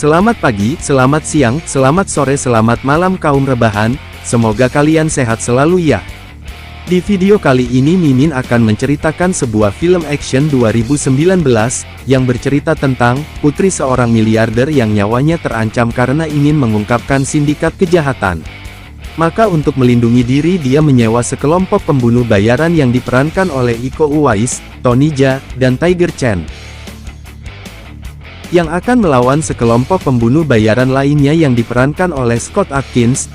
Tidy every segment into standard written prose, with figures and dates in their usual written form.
Selamat pagi, selamat siang, selamat sore, selamat malam kaum rebahan, semoga kalian sehat selalu ya. Di video kali ini Mimin akan menceritakan sebuah film action 2019, yang bercerita tentang putri seorang miliarder yang nyawanya terancam karena ingin mengungkapkan sindikat kejahatan. Maka untuk melindungi diri dia menyewa sekelompok pembunuh bayaran yang diperankan oleh Iko Uwais, Tony Jaa, dan Tiger Chen, yang akan melawan sekelompok pembunuh bayaran lainnya yang diperankan oleh Scott Adkins,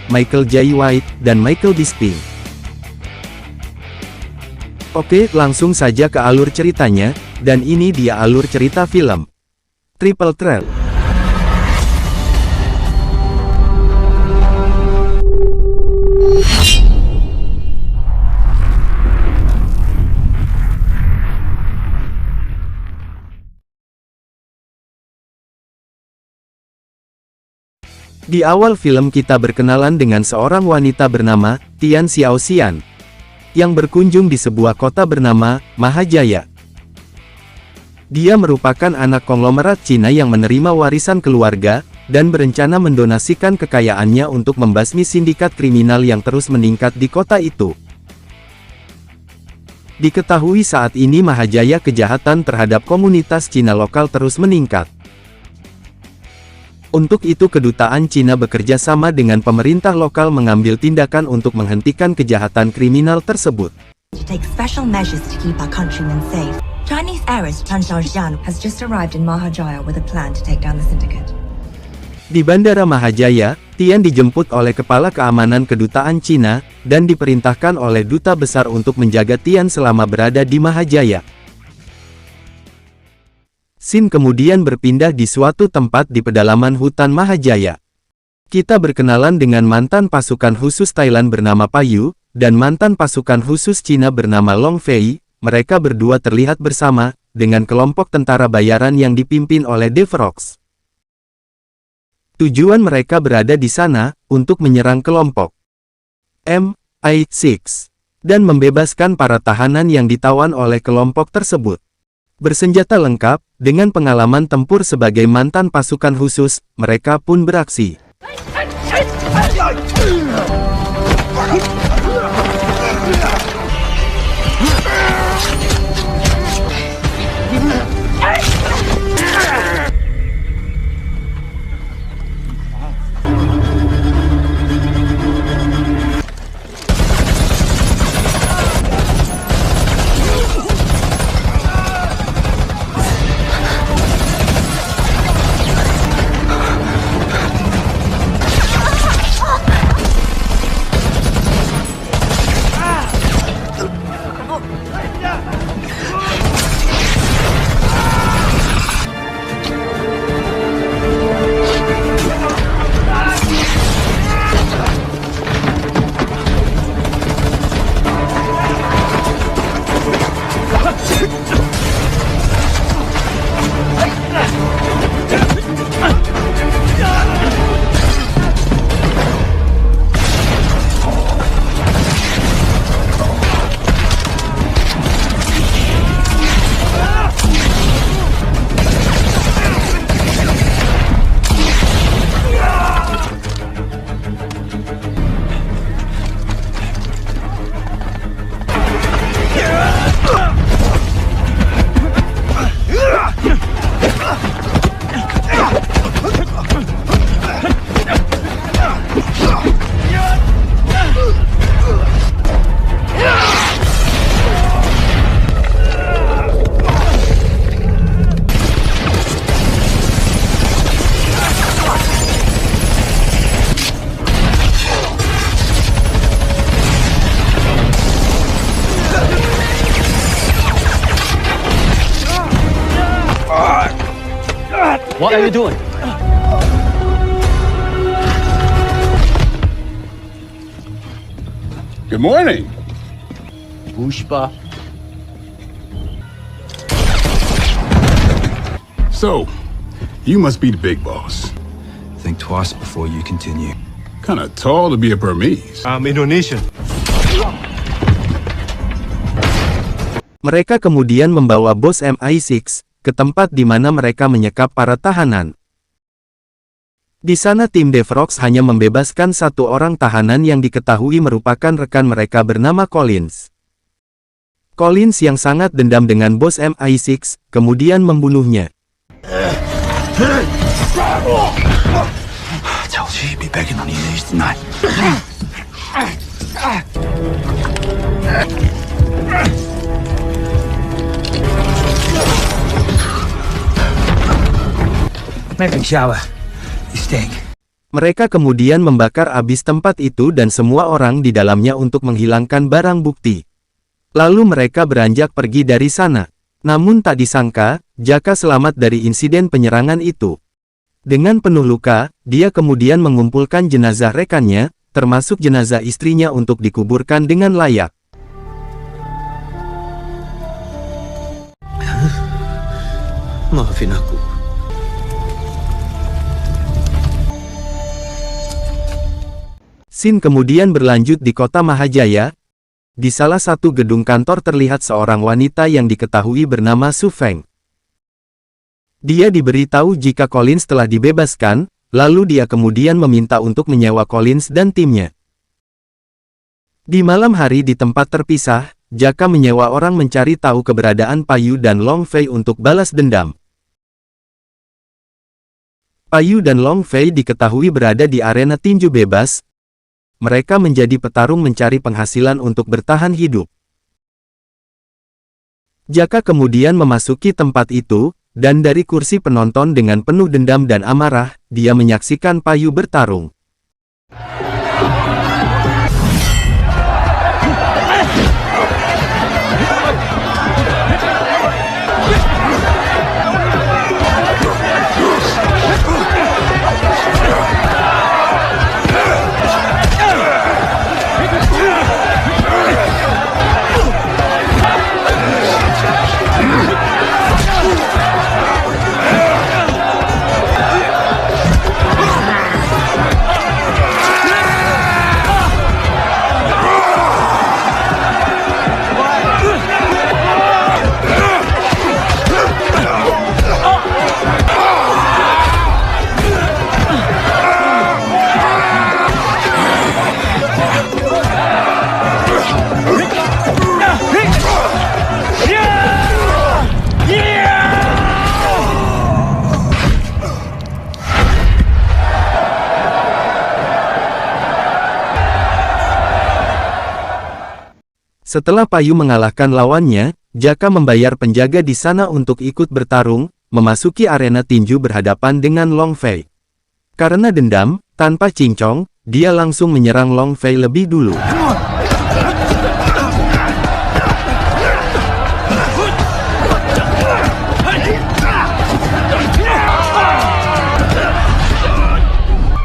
Michael Jai White, dan Michael Bisping. Oke, langsung saja ke alur ceritanya, dan ini dia alur cerita film Triple Threat. Di awal film kita berkenalan dengan seorang wanita bernama Tian Xiaoxian, yang berkunjung di sebuah kota bernama Mahajaya. Dia merupakan anak konglomerat Cina yang menerima warisan keluarga, dan berencana mendonasikan kekayaannya untuk membasmi sindikat kriminal yang terus meningkat di kota itu. Diketahui saat ini Mahajaya kejahatan terhadap komunitas Cina lokal terus meningkat. Untuk itu kedutaan Cina bekerja sama dengan pemerintah lokal mengambil tindakan untuk menghentikan kejahatan kriminal tersebut. To take special measures to keep our countrymen safe. Chinese heiress Tan Xiaoxian has just arrived in Mahajaya with a plan to take down the syndicate. Di Bandara Mahajaya, Tian dijemput oleh kepala keamanan kedutaan Cina, dan diperintahkan oleh duta besar untuk menjaga Tian selama berada di Mahajaya. Scene kemudian berpindah di suatu tempat di pedalaman hutan Mahajaya. Kita berkenalan dengan mantan pasukan khusus Thailand bernama Payu, dan mantan pasukan khusus Cina bernama Long Fei. Mereka berdua terlihat bersama, dengan kelompok tentara bayaran yang dipimpin oleh Devrox. Tujuan mereka berada di sana, untuk menyerang kelompok MI6, dan membebaskan para tahanan yang ditawan oleh kelompok tersebut. Bersenjata lengkap, dengan pengalaman tempur sebagai mantan pasukan khusus, mereka pun beraksi. What are you doing? Good morning. Pushpa. So, you must be the big boss. Think twice before you continue. Kinda tall to be a Burmese. I'm Indonesian. Mereka kemudian membawa bos MI6 ke tempat di mana mereka menyekap para tahanan. Di sana tim Devrox hanya membebaskan satu orang tahanan yang diketahui merupakan rekan mereka bernama Collins. Collins yang sangat dendam dengan bos MI6, kemudian membunuhnya. Tell you you'd be begging on your knees tonight. Make a shower. You stink. Mereka kemudian membakar abis tempat itu dan semua orang di dalamnya untuk menghilangkan barang bukti. Lalu mereka beranjak pergi dari sana. Namun tak disangka, Jaka selamat dari insiden penyerangan itu. Dengan penuh luka, dia kemudian mengumpulkan jenazah rekannya, termasuk jenazah istrinya untuk dikuburkan dengan layak. Maafin aku. Scene kemudian berlanjut di kota Mahajaya. Di salah satu gedung kantor terlihat seorang wanita yang diketahui bernama Su Feng. Dia diberitahu jika Collins telah dibebaskan, lalu dia kemudian meminta untuk menyewa Collins dan timnya. Di malam hari di tempat terpisah, Jaka menyewa orang mencari tahu keberadaan Payu dan Long Fei untuk balas dendam. Payu dan Long Fei diketahui berada di arena tinju bebas. Mereka menjadi petarung mencari penghasilan untuk bertahan hidup. Jaka kemudian memasuki tempat itu, dan dari kursi penonton dengan penuh dendam dan amarah, dia menyaksikan Payu bertarung. Setelah Payu mengalahkan lawannya, Jaka membayar penjaga di sana untuk ikut bertarung, memasuki arena tinju berhadapan dengan Long Fei. Karena dendam, tanpa cincong, dia langsung menyerang Long Fei lebih dulu.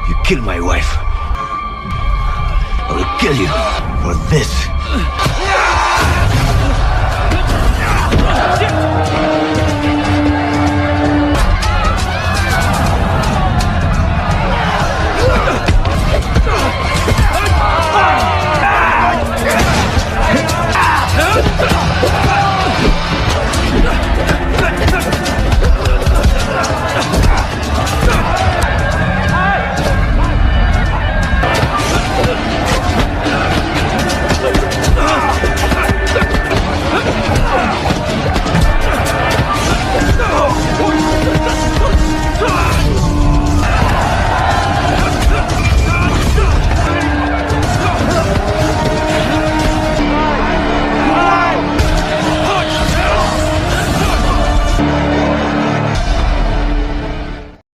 You killed my wife. I will kill you for this.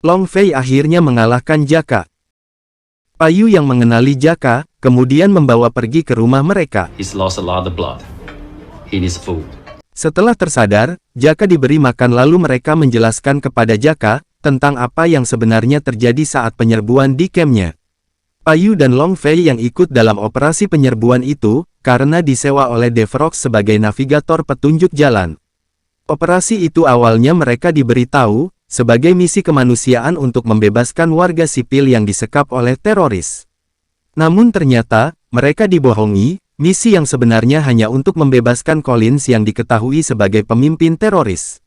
Long Fei akhirnya mengalahkan Jaka. Payu yang mengenali Jaka, kemudian membawa pergi ke rumah mereka. He's lost a lot of blood. He needs food. Setelah tersadar, Jaka diberi makan lalu mereka menjelaskan kepada Jaka, tentang apa yang sebenarnya terjadi saat penyerbuan di kampnya. Payu dan Long Fei yang ikut dalam operasi penyerbuan itu, karena disewa oleh Devrox sebagai navigator petunjuk jalan. Operasi itu awalnya mereka diberitahu, sebagai misi kemanusiaan untuk membebaskan warga sipil yang disekap oleh teroris. Namun ternyata, mereka dibohongi, misi yang sebenarnya hanya untuk membebaskan Collins yang diketahui sebagai pemimpin teroris.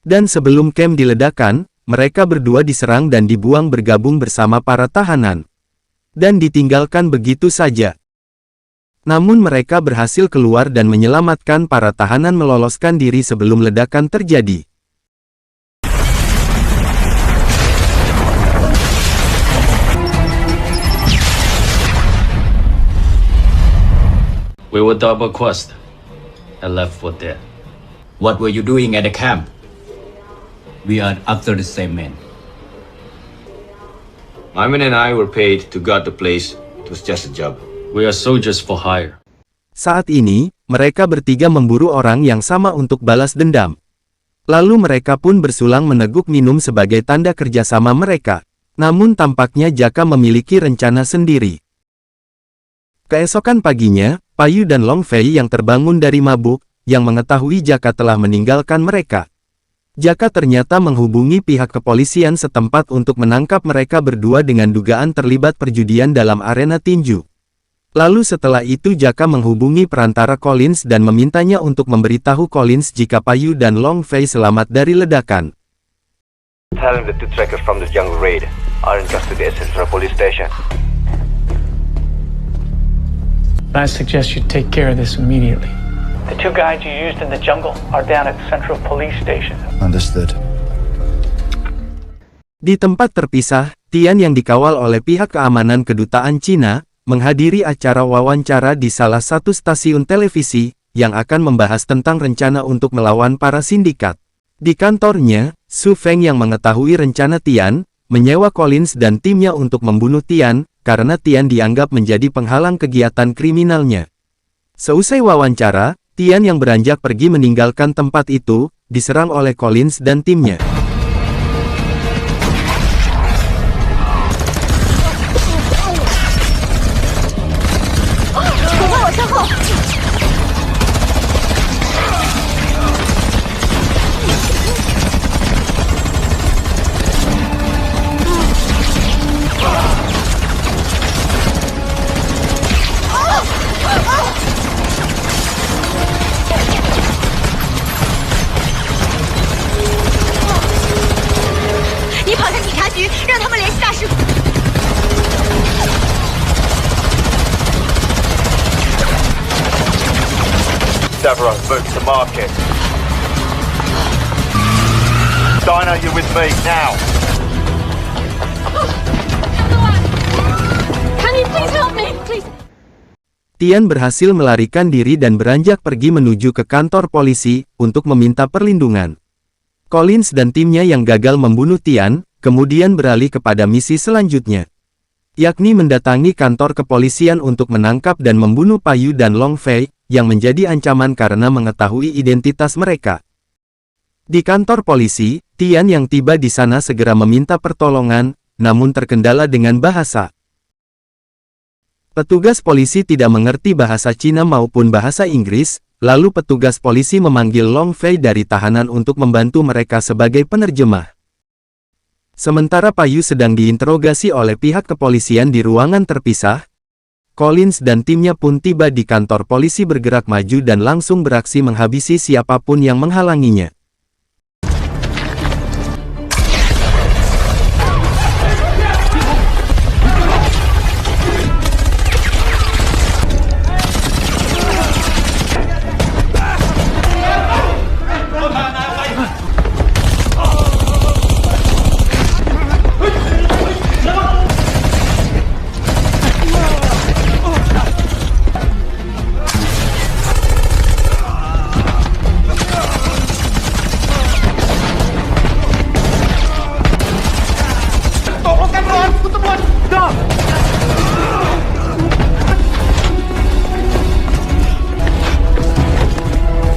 Dan sebelum camp diledakkan, mereka berdua diserang dan dibuang bergabung bersama para tahanan. Dan ditinggalkan begitu saja. Namun mereka berhasil keluar dan menyelamatkan para tahanan meloloskan diri sebelum ledakan terjadi. We were double crossed and left for dead. What were you doing at the camp? We are after the same man. My men and I were paid to guard the place. It was just a job. We are soldiers for hire. Saat ini, mereka bertiga memburu orang yang sama untuk balas dendam. Lalu mereka pun bersulang meneguk minum sebagai tanda kerjasama mereka. Namun tampaknya Jaka memiliki rencana sendiri. Keesokan paginya, Payu dan Long Fei yang terbangun dari mabuk, yang mengetahui Jaka telah meninggalkan mereka. Jaka ternyata menghubungi pihak kepolisian setempat untuk menangkap mereka berdua dengan dugaan terlibat perjudian dalam arena tinju. Lalu setelah itu Jaka menghubungi perantara Collins dan memintanya untuk memberitahu Collins jika Payu dan Long Fei selamat dari ledakan. Tell him the two trackers from the jungle raid are in custody at Central Police Station. I suggest you take care of this immediately. The two guys you used in the jungle are down at Central Police Station. Understood. Di tempat terpisah, Tian yang dikawal oleh pihak keamanan kedutaan Cina, menghadiri acara wawancara di salah satu stasiun televisi, yang akan membahas tentang rencana untuk melawan para sindikat. Di kantornya, Su Feng yang mengetahui rencana Tian, menyewa Collins dan timnya untuk membunuh Tian, karena Tian dianggap menjadi penghalang kegiatan kriminalnya. Seusai wawancara, Tian yang beranjak pergi meninggalkan tempat itu, diserang oleh Collins dan timnya. Several, move to market. Dino, you're with me, now! Can you please help me? Please. Tian berhasil melarikan diri dan beranjak pergi menuju ke kantor polisi, untuk meminta perlindungan. Collins dan timnya yang gagal membunuh Tian, kemudian beralih kepada misi selanjutnya. Yakni mendatangi kantor kepolisian untuk menangkap dan membunuh Payu dan Long Fei, yang menjadi ancaman karena mengetahui identitas mereka. Di kantor polisi, Tian yang tiba di sana segera meminta pertolongan, namun terkendala dengan bahasa. Petugas polisi tidak mengerti bahasa Cina maupun bahasa Inggris, lalu petugas polisi memanggil Long Fei dari tahanan untuk membantu mereka sebagai penerjemah. Sementara Payu sedang diinterogasi oleh pihak kepolisian di ruangan terpisah, Collins dan timnya pun tiba di kantor polisi bergerak maju dan langsung beraksi menghabisi siapapun yang menghalanginya.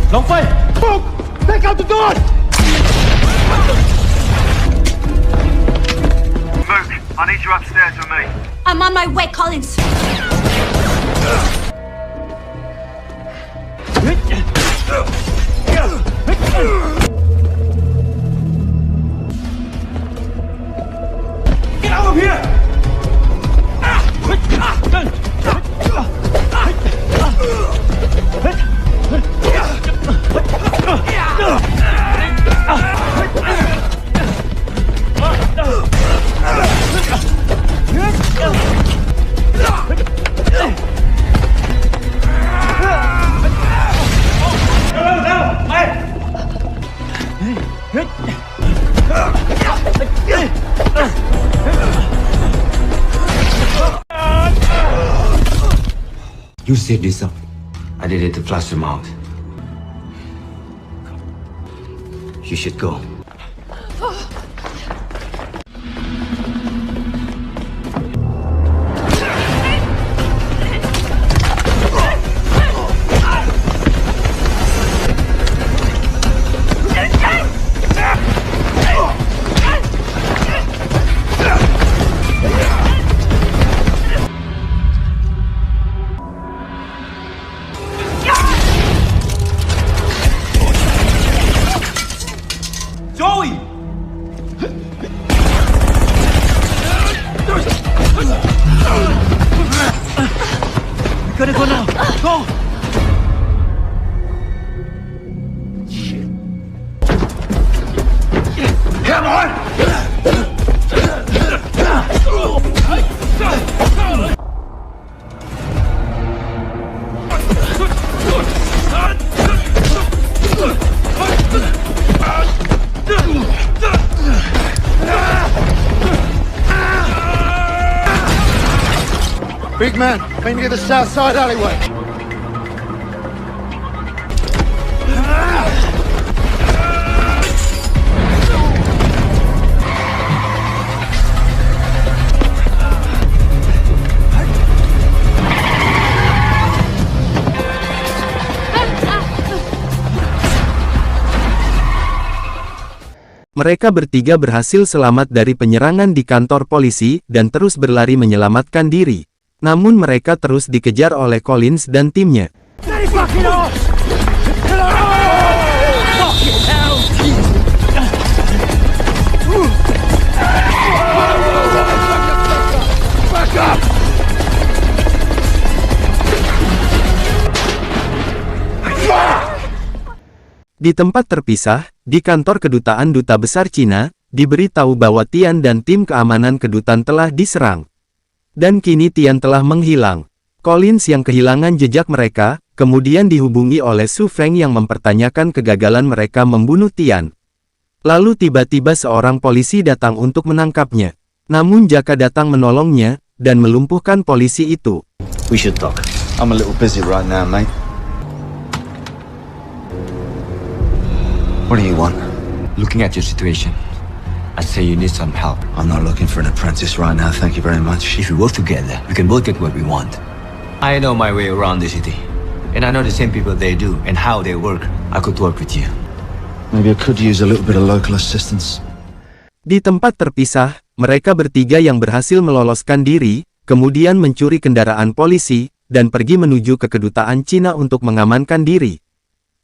Long Fei! Move! Take out the door! Mook, I need you upstairs with me. I'm on my way, Collins. Get out of here! You set this up. I did it to flush them out. You should go. Big man, meet me at the south side alleyway. Mereka bertiga berhasil selamat dari penyerangan di kantor polisi dan terus berlari menyelamatkan diri. Namun mereka terus dikejar oleh Collins dan timnya. Di tempat terpisah, di kantor kedutaan Duta Besar Cina, diberitahu bahwa Tian dan tim keamanan kedutaan telah diserang. Dan kini Tian telah menghilang. Collins yang kehilangan jejak mereka, kemudian dihubungi oleh Su Feng yang mempertanyakan kegagalan mereka membunuh Tian. Lalu tiba-tiba seorang polisi datang untuk menangkapnya. Namun Jaka datang menolongnya, dan melumpuhkan polisi itu. We should talk. I'm a little busy right now, mate. What do you want? Looking at your situation, I say you need some help. I'm not looking for an apprentice right now, thank you very much. If we work together, we can both get what we want. I know my way around the city. And I know the same people they do and how they work. I could work with you. Maybe I could use a little bit of local assistance. Di tempat terpisah, mereka bertiga yang berhasil meloloskan diri, kemudian mencuri kendaraan polisi, dan pergi menuju ke kedutaan Cina untuk mengamankan diri.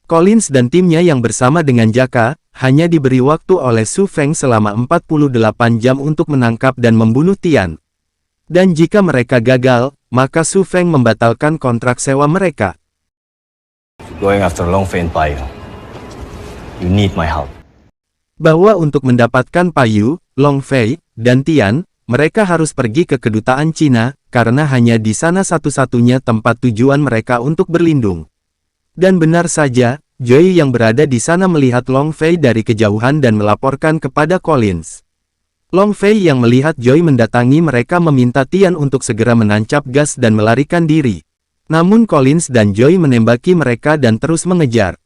Collins dan timnya yang bersama dengan Jaka, hanya diberi waktu oleh Su Feng selama 48 jam untuk menangkap dan membunuh Tian. Dan jika mereka gagal, maka Su Feng membatalkan kontrak sewa mereka. Going after Long Fei and Payu, you need my help. Bahwa untuk mendapatkan Payu, Long Fei, dan Tian, mereka harus pergi ke kedutaan Cina, karena hanya di sana satu-satunya tempat tujuan mereka untuk berlindung. Dan benar saja, Joy yang berada di sana melihat Long Fei dari kejauhan dan melaporkan kepada Collins. Long Fei yang melihat Joy mendatangi mereka meminta Tian untuk segera menancap gas dan melarikan diri. Namun Collins dan Joy menembaki mereka dan terus mengejar.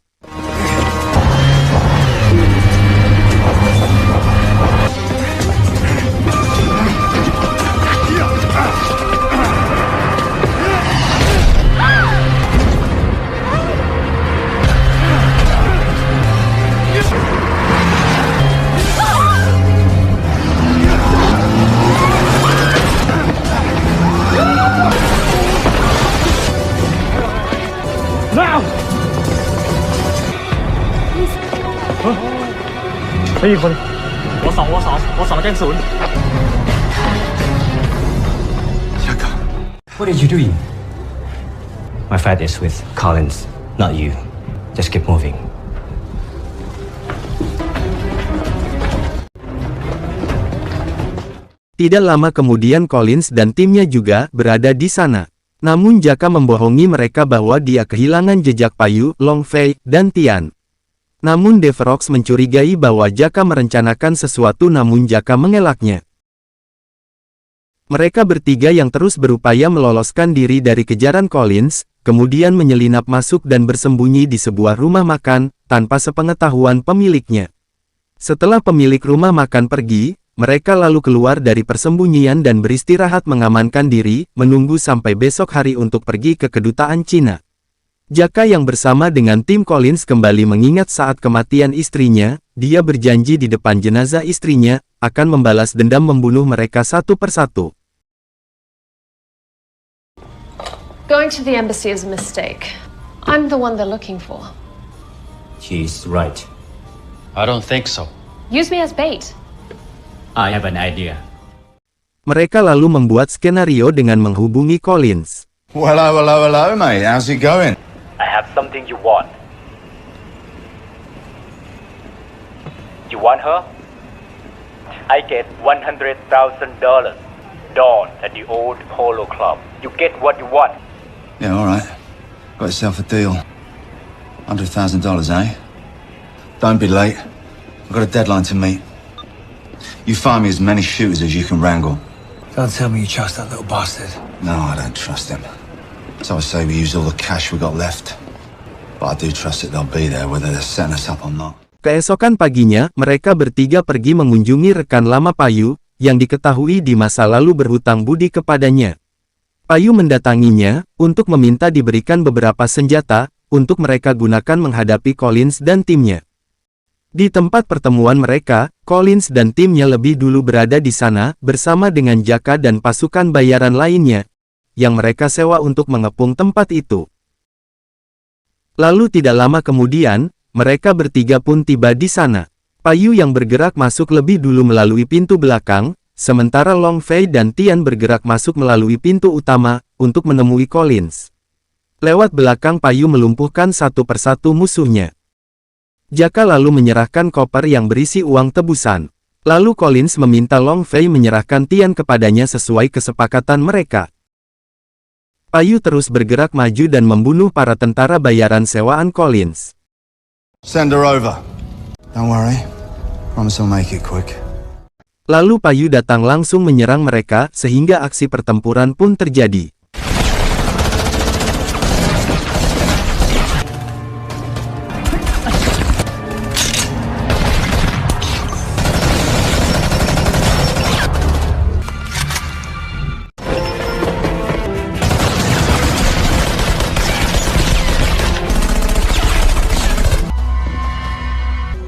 What are you doing? My fight is with Collins, not you. Just keep moving. Tidak lama kemudian Collins dan timnya juga berada di sana. Namun Jaka membohongi mereka bahwa dia kehilangan jejak Payu, Long Fei, dan Tian. Namun Deverox mencurigai bahwa Jaka merencanakan sesuatu namun Jaka mengelaknya. Mereka bertiga yang terus berupaya meloloskan diri dari kejaran Collins, kemudian menyelinap masuk dan bersembunyi di sebuah rumah makan, tanpa sepengetahuan pemiliknya. Setelah pemilik rumah makan pergi, mereka lalu keluar dari persembunyian dan beristirahat mengamankan diri, menunggu sampai besok hari untuk pergi ke kedutaan Cina. Jaka yang bersama dengan tim Collins kembali mengingat saat kematian istrinya, dia berjanji di depan jenazah istrinya, akan membalas dendam membunuh mereka satu persatu. Going to the embassy is a mistake. I'm the one they're looking for. She's right. I don't think so. Use me as bait. I have an idea. Mereka lalu membuat skenario dengan menghubungi Collins. Well, hello, mate. How's it going? I have something you want. You want her? I get $100,000. Dawn at the old Polo Club. You get what you want. Yeah, all right. Got yourself a deal. $100,000, eh? Don't be late. I've got a deadline to meet. You find me as many shooters as you can wrangle. Don't tell me you trust that little bastard. No, I don't trust him. So I say we use all the cash we got left. But I do trust that they'll be there whether they're setting us up or not. Keesokan paginya, mereka bertiga pergi mengunjungi rekan lama Payu, yang diketahui di masa lalu berhutang budi kepadanya. Payu mendatanginya, untuk meminta diberikan beberapa senjata, untuk mereka gunakan menghadapi Collins dan timnya. Di tempat pertemuan mereka, Collins dan timnya lebih dulu berada di sana, bersama dengan Jaka dan pasukan bayaran lainnya, yang mereka sewa untuk mengepung tempat itu. Lalu tidak lama kemudian, mereka bertiga pun tiba di sana. Payu yang bergerak masuk lebih dulu melalui pintu belakang, sementara Long Fei dan Tian bergerak masuk melalui pintu utama, untuk menemui Collins. Lewat belakang Payu melumpuhkan satu persatu musuhnya. Jaka lalu menyerahkan koper yang berisi uang tebusan. Lalu Collins meminta Long Fei menyerahkan Tian kepadanya sesuai kesepakatan mereka. Payu terus bergerak maju dan membunuh para tentara bayaran sewaan Collins. Send her over. Don't worry. Promise I'll make it quick. Lalu Payu datang langsung menyerang mereka sehingga aksi pertempuran pun terjadi.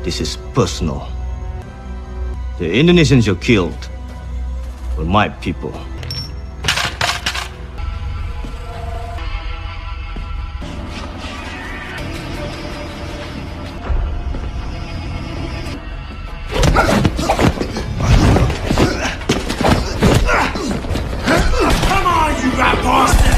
This is personal. The Indonesians you killed were my people. Come on, you rat bastard!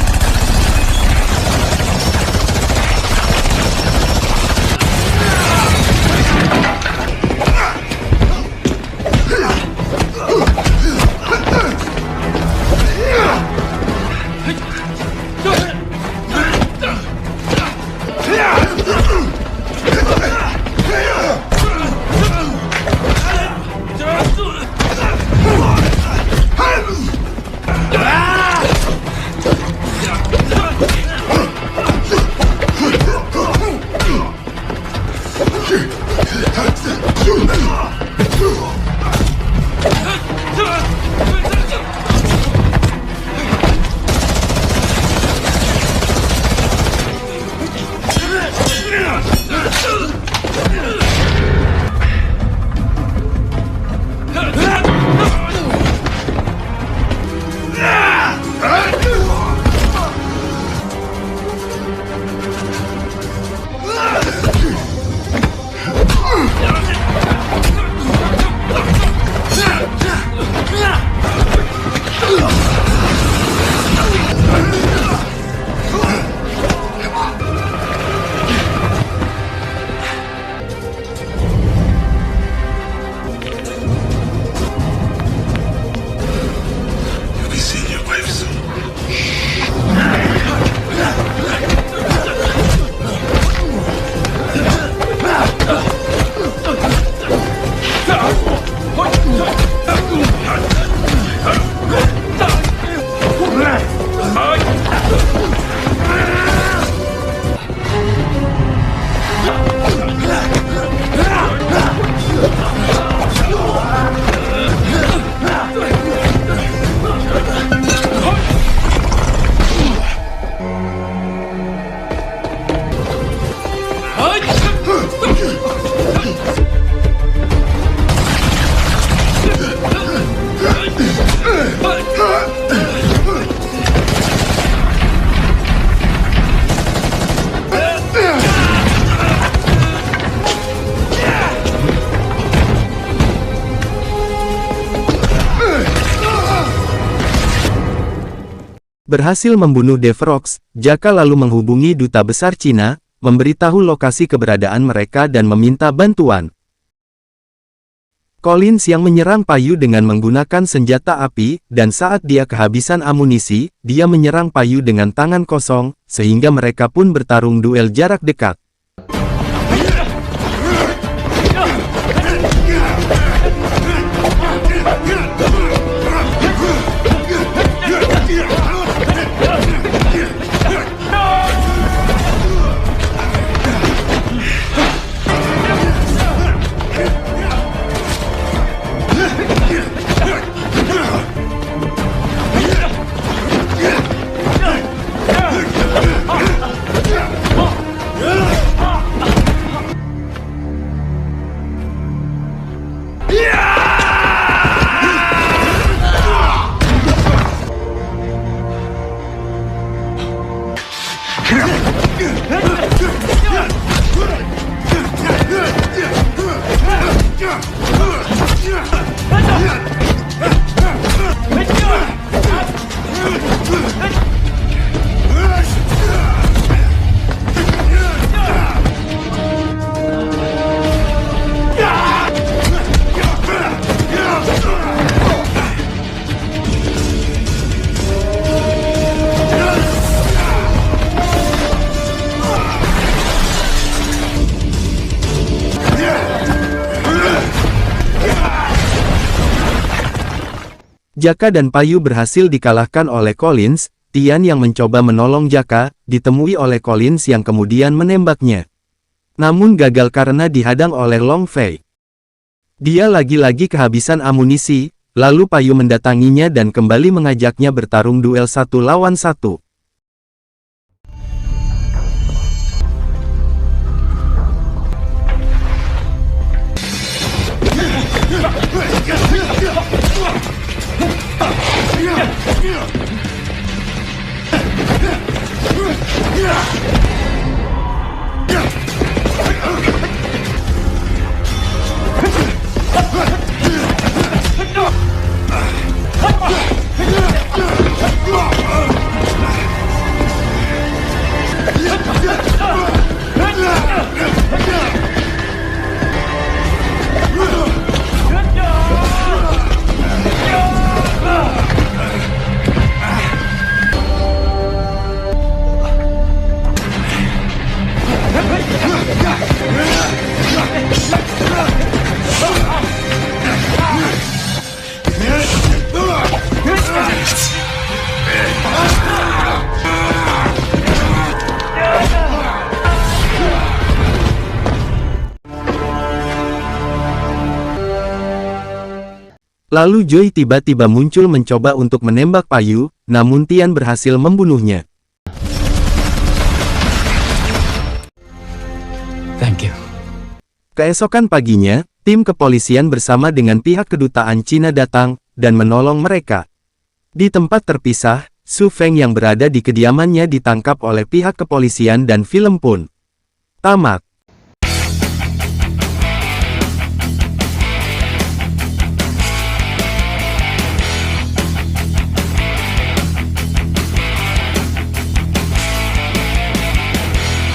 Berhasil membunuh Devrox, Jaka lalu menghubungi Duta Besar Cina, memberitahu lokasi keberadaan mereka dan meminta bantuan. Collins yang menyerang Payu dengan menggunakan senjata api, dan saat dia kehabisan amunisi, dia menyerang Payu dengan tangan kosong, sehingga mereka pun bertarung duel jarak dekat. Jaka dan Payu berhasil dikalahkan oleh Collins. Tian yang mencoba menolong Jaka, ditemui oleh Collins yang kemudian menembaknya. Namun gagal karena dihadang oleh Long Fei. Dia lagi-lagi kehabisan amunisi, lalu Payu mendatanginya dan kembali mengajaknya bertarung duel 1 lawan 1. Lalu Joy tiba-tiba muncul mencoba untuk menembak Payu, namun Tian berhasil membunuhnya. Thank you. Keesokan paginya, tim kepolisian bersama dengan pihak kedutaan Cina datang, dan menolong mereka. Di tempat terpisah, Su Feng yang berada di kediamannya ditangkap oleh pihak kepolisian dan film pun tamat.